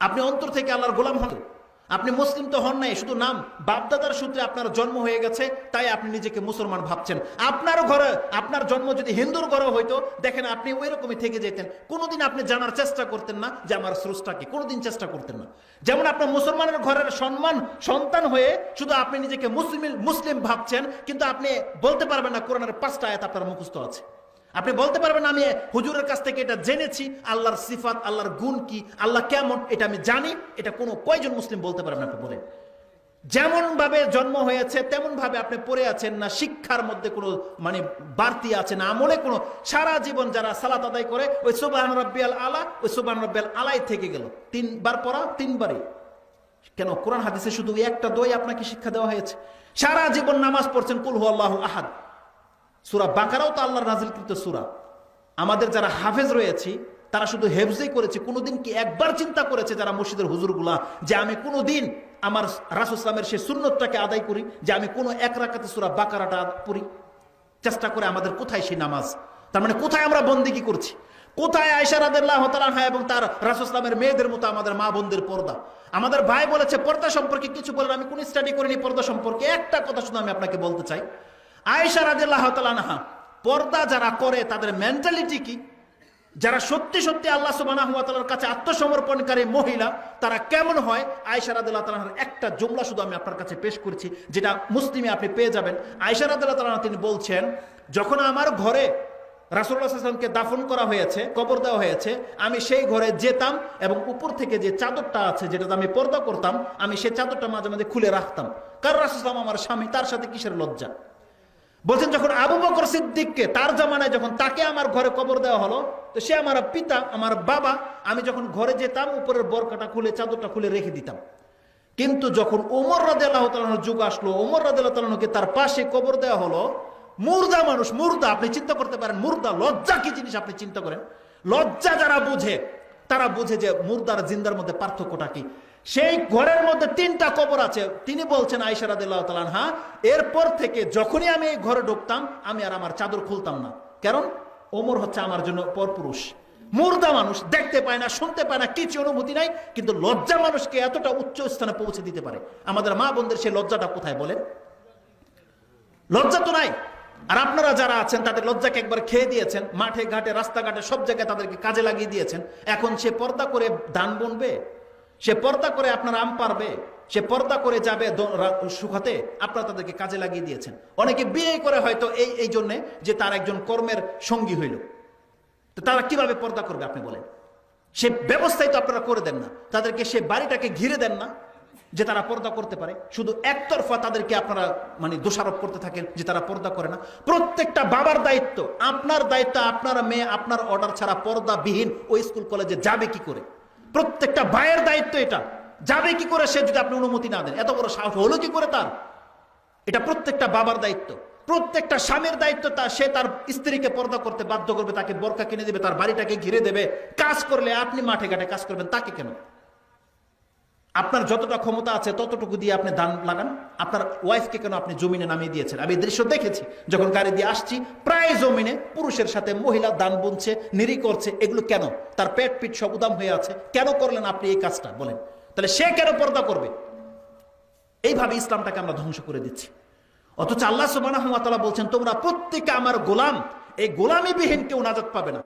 আপনি অন্তর থেকে আল্লাহর গোলাম হন। আপনি মুসলিম তো হন নাই, শুধু নাম বাপদাদার সূত্রে আপনার জন্ম হয়ে গেছে, তাই আপনি নিজেকে মুসলমান ভাবছেন। আপনার ঘরে আপনার জন্ম যদি হিন্দুর ঘরে হইতো, দেখেন আপনি ওই রকমই থেকে যেতেন। কোনোদিন আপনি জানার চেষ্টা করতেন না যে আমার স্রষ্টা কি, কোনোদিন চেষ্টা করতেন না। যেমন আপনার মুসলমানের ঘরের সন্তান হয়ে শুধু আপনি নিজেকে মুসলিম ভাবছেন, কিন্তু আপনি বলতে পারবেন না কোরআনের 5টা আয়াত আপনার মুখস্থ আছে। আপনি বলতে পারবেন আমি হুজুরের কাছ থেকে এটা জেনেছি, আল্লাহর সিফাত, আল্লাহর গুণ কি, আল্লাহ কেমন, এটা আমি জানি। এটা কোনো কয়জন মুসলিম বলতে পারবেন? আপনি বলেন। যেমন ভাবে জন্ম হয়েছে তেমন ভাবে আপনি পড়ে আছেন না, শিক্ষার মধ্যে কোনো বাড়তি আছে না, আমলে কোনো। সারা জীবন যারা সালাত আদায় করে ওই সুবহান রাব্বিয়াল আলা, ওই সুবহান রাব্বিয়াল আলাই থেকে গেল। 3বার পড়া 3বারই। কেন? কোরআন হাদিসে শুধু একটা দোয়াই আপনাকে শিক্ষা দেওয়া হয়েছে। সারা জীবন নামাজ পড়ছেন কুল হুয়াল্লাহু আহাদ। সূরা বাকারাও তো আল্লাহর নাজিলকৃত সূরা। আমাদের যারা হাফেজ রয়েছে তারা শুধু হেফজই করেছে, কোনোদিন কি একবার চিন্তা করেছে যারা মসজিদের হুজুরগুলা যে আমি কোনোদিন আমার রাসূল সাল্লাল্লাহু আলাইহি ওয়াসাল্লামের সেই সুন্নতটাকে আদায় করি, যে আমি কোনো এক রাকাতে সূরা বাকারাটা পড়ি? চেষ্টা করে আমাদের কোথায় সেই নামাজ? তার মানে কোথায় আমরা বন্দেগী করছি? কোথায় আয়েশা রাদিয়াল্লাহু তাআলা আনহা এবং তার রাসূল সাল্লাল্লাহু আলাইহি ওয়াসাল্লামের মেয়েদের মতো আমাদের মা বোনদের পর্দা? আমাদের ভাই বলেছে পর্দা সম্পর্কে কিছু বলেন, আমি কোন স্টাডি করিনি পর্দা সম্পর্কে। একটা কথা শুধু আমি আপনাকে বলতে চাই, আয়েশা রাদিয়াল্লাহু তাআলা আনহা পর্দা যারা করে তাদের মেন্টালিটি কি, যারা সত্যি সত্যি আল্লাহ সুবহানাহু ওয়া তাআলার কাছে আত্মসমর্পণকারী মহিলা, তারা কেমন হয়? আয়েশা রাদিয়াল্লাহু তাআলার একটা জুমলা শুধু আমি আপনার কাছে পেশ করছি, যেটা মুসলিমে আপনি পেয়ে যাবেন। আয়েশা রাদিয়াল্লাহু তাআলা তিনি বলছেন, যখন আমার ঘরে রাসূলুল্লাহ সাল্লাল্লাহু আলাইহি ওয়াসাল্লামকে দাফন করা হয়েছে, কবর দেওয়া হয়েছে, আমি সেই ঘরে যেতাম এবং উপর থেকে যে চাদরটা আছে যেটাতে আমি পর্দা করতাম, আমি সেই চাদরটা মাঝে মাঝে খুলে রাখতাম। কারণ রাসূল সাল্লাল্লাহু আলাইহি ওয়াসাল্লাম আমার স্বামী, তার সাথে কিসের লজ্জা? বলছেন যখন আবু বকর সিদ্দিককে তার জামানায় যখন তাকে আমার ঘরে কবর দেওয়া হলো, তো সে আমার পিতা, আমার বাবা, আমি যখন ঘরে যেতাম উপরের বরকাটা খুলে চাদরটা খুলে রেখে দিতাম। কিন্তু যখন ওমর রাদিয়াল্লাহু তাআলার যুগ আসলো, ওমর রাদিয়াল্লাহু তাআলাকে তার পাশে কবর দেওয়া হলো, মুর্দা মানুষ, মুর্দা, আপনি চিন্তা করতে পারেন মুর্দা, লজ্জা কি জিনিস আপনি চিন্তা করেন। লজ্জা যারা বুঝে তারা বুঝে যে মুর্দার জিন্দার মধ্যে পার্থক্যটা কি। সেই ঘরের মধ্যে 3টা কবর আছে। তিনি বলছেন আয়েশা রাদিয়াল্লাহু তাআলা আনহা, এরপর থেকে যখনই আমি এই ঘরে ঢুকতাম আমি আর আমার চাদর খুলতাম না। কারণ ওমর হচ্ছে আমার জন্য পরপুরুষ। মুর্দা মানুষ, দেখতে পায় না, শুনতে পায় না, কিছু অনুভূতি নাই, কিন্তু লজ্জা মানুষকে এতটা উচ্চ স্থানে পৌঁছে দিতে পারে। আমাদের মা বোনদের সেই লজ্জাটা কোথায় বলেন? লজ্জা তো নাই। আর আপনারা যারা আছেন তাদের লজ্জাকে একবার খেয়ে দিয়েছেন, মাঠে ঘাটে রাস্তাঘাটে সব জায়গায় তাদেরকে কাজে লাগিয়ে দিয়েছেন। এখন সে পর্দা করে ধান বুনবে, সে পর্দা করে আপনার আম পারবে, সে পর্দা করে যাবে শুকাতে, আপনারা তাদেরকে কাজে লাগিয়ে দিয়েছেন। অনেকে বিয়ে করে হয়তো এই জন্যে যে তার একজন কর্মের সঙ্গী হইল, তো তারা কিভাবে পর্দা করবে আপনি বলেন? সে ব্যবস্থাই তো আপনারা করে দেন না, তাদেরকে সে বাড়িটাকে ঘিরে দেন না যে তারা পর্দা করতে পারে। শুধু একতরফা তাদেরকে আপনারা দোষারোপ করতে থাকেন যে তারা পর্দা করে না। প্রত্যেকটা বাবার দায়িত্ব, আপনার দায়িত্ব, আপনার মেয়ে আপনার অর্ডার ছাড়া পর্দাবিহীন ওই স্কুল কলেজে যাবে কি করে? প্রত্যেকটা ভাইয়ের দায়িত্ব এটা। যাবে কি করে সে যদি আপনি অনুমতি না দেন? এত বড় সাহস হলো কি করে তার? এটা প্রত্যেকটা বাবার দায়িত্ব। প্রত্যেকটা স্বামীর দায়িত্ব, সে তার স্ত্রীকে পর্দা করতে বাধ্য করবে, তাকে বোরকা কিনে দেবে, তার বাড়িটাকে ঘিরে দেবে। কাজ করলে আপনি মাঠে ঘাটে কাজ করবেন, তাকে কেন? আপনার যতটা ক্ষমতা আছে ততটুকু দিয়ে আপনি দান লাগান। আপনার ওয়াইফকে কেন আপনি জমিনে নামিয়ে দিয়েছেন? আমি দৃশ্য দেখেছি, যখন গাড়ি দিয়ে আসছি প্রায় জমিনে পুরুষের সাথে মহিলা দান বুনছে, নিরি করছে। এগুলো কেন? তার পেট পিঠ সব উদাম হয়ে আছে। কেন করলেন আপনি এই কাজটা বলেন? তাহলে সে কেন পর্দা করবে? এইভাবে ইসলামটাকে আমরা ধ্বংস করে দিচ্ছি। অথচ আল্লাহ সুবহানাহু ওয়া তাআলা বলছেন তোমরা প্রত্যেকে আমার গোলাম, এই গোলামিবিহীন কেউ নাজাত পাবে না।